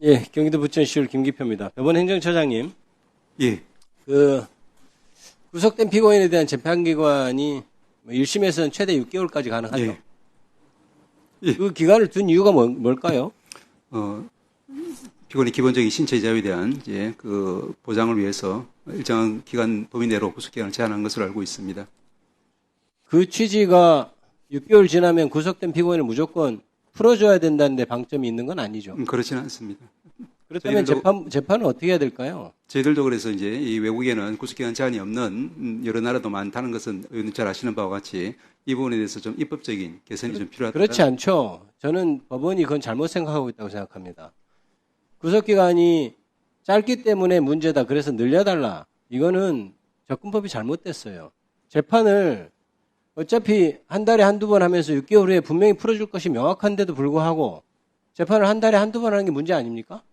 예, 경기도 부천시울 김기표입니다. 이번 행정처장님, 예, 구속된 피고인에 대한 재판기관이 1심에서는 최대 6개월까지 가능하죠. 예. 예. 그 기간을 둔 이유가 뭘까요? 피고인의 기본적인 신체 자유에 대한 그 보장을 위해서 일정한 기간 범위 내로 구속 기간을 제한한 것으로 알고 있습니다. 그 취지가 6개월 지나면 구속된 피고인을 무조건 풀어줘야 된다는데 방점이 있는 건 아니죠. 그렇지는 않습니다. 그렇다면 재판은 어떻게 해야 될까요? 저희들도 그래서 이제 이 외국에는 구속기간 제한이 없는 여러 나라도 많다는 것은 의원님 잘 아시는 바와 같이 이 부분에 대해서 좀 입법적인 개선이 좀 필요하다. 그렇지 않죠. 저는 법원이 그건 잘못 생각하고 있다고 생각합니다. 구속기간이 짧기 때문에 문제다. 그래서 늘려달라. 이거는 접근법이 잘못됐어요. 재판을 어차피 한 달에 한두 번 하면서 6개월 후에 분명히 풀어줄 것이 명확한데도 불구하고 재판을 한 달에 한두 번 하는 게 문제 아닙니까?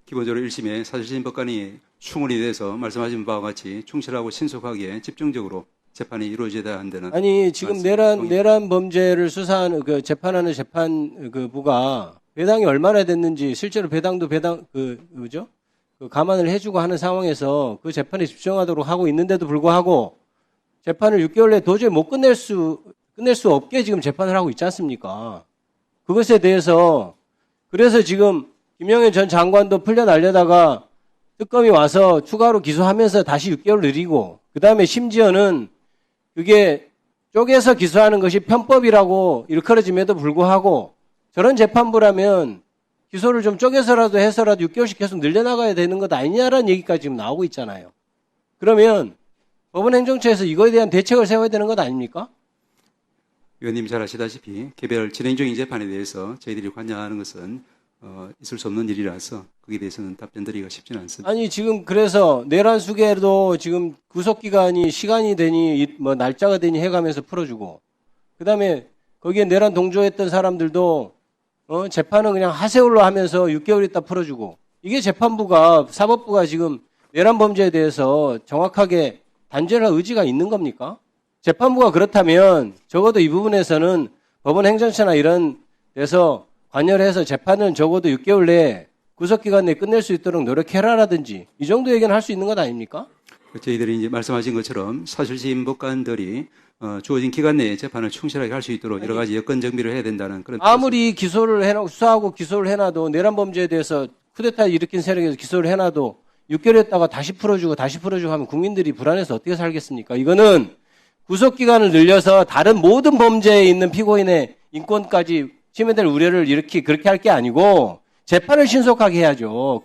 기본적으로 1심에 사실심법관이 충원이 돼서 말씀하신 바와 같이 충실하고 신속하게 집중적으로 재판이 이루어져야 한다는. 아니 지금 내란 범죄를 수사하는 재판하는 재판부가 배당이 얼마나 됐는지 실제로 배당도 감안을 해주고 하는 상황에서 그 재판에 집중하도록 하고 있는데도 불구하고 재판을 6개월 내에 도저히 못 끝낼 수 없게 지금 재판을 하고 있지 않습니까? 그것에 대해서 그래서 지금 김영현 전 장관도 풀려나려다가 특검이 와서 추가로 기소하면서 다시 6개월 늘리고 그 다음에 심지어는 그게 쪼개서 기소하는 것이 편법이라고 일컬어짐에도 불구하고 저런 재판부라면 기소를 좀 쪼개서라도 해서라도 6개월씩 계속 늘려나가야 되는 것 아니냐라는 얘기까지 지금 나오고 있잖아요. 그러면 법원 행정처에서 이거에 대한 대책을 세워야 되는 것 아닙니까? 의원님 잘 아시다시피 개별 진행 중인 재판에 대해서 저희들이 관여하는 것은 있을 수 없는 일이라서 거기에 대해서는 답변드리기가 쉽지는 않습니다. 아니 지금 그래서 내란 수계도 지금 구속기간이 시간이 되니 뭐 날짜가 되니 해가면서 풀어주고 그다음에 거기에 내란 동조했던 사람들도 재판은 그냥 하세월로 하면서 6개월 있다 풀어주고 이게 재판부가 사법부가 지금 내란 범죄에 대해서 정확하게 단죄할 의지가 있는 겁니까? 재판부가 그렇다면 적어도 이 부분에서는 법원 행정처나 이런 데서 관여를 해서 재판은 적어도 6개월 내에 구속기간 내에 끝낼 수 있도록 노력해라라든지 이 정도 얘기는 할 수 있는 것 아닙니까? 저희들이 이제 말씀하신 것처럼 사실심법관들이 주어진 기간 내에 재판을 충실하게 할 수 있도록 여러 가지 여건 정비를 해야 된다는 그런. 아무리 기소를 해놔 수사하고 기소를 해놔도 내란 범죄에 대해서 쿠데타 일으킨 세력에서 기소를 해놔도 6개월 했다가 다시 풀어주고 하면 국민들이 불안해서 어떻게 살겠습니까? 이거는 구속기간을 늘려서 다른 모든 범죄에 있는 피고인의 인권까지 침해될 우려를 그렇게 할 게 아니고 재판을 신속하게 해야죠.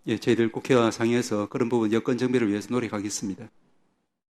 예, 저희들 국회와 상의해서 그런 부분 여건 정비를 위해서 노력하겠습니다.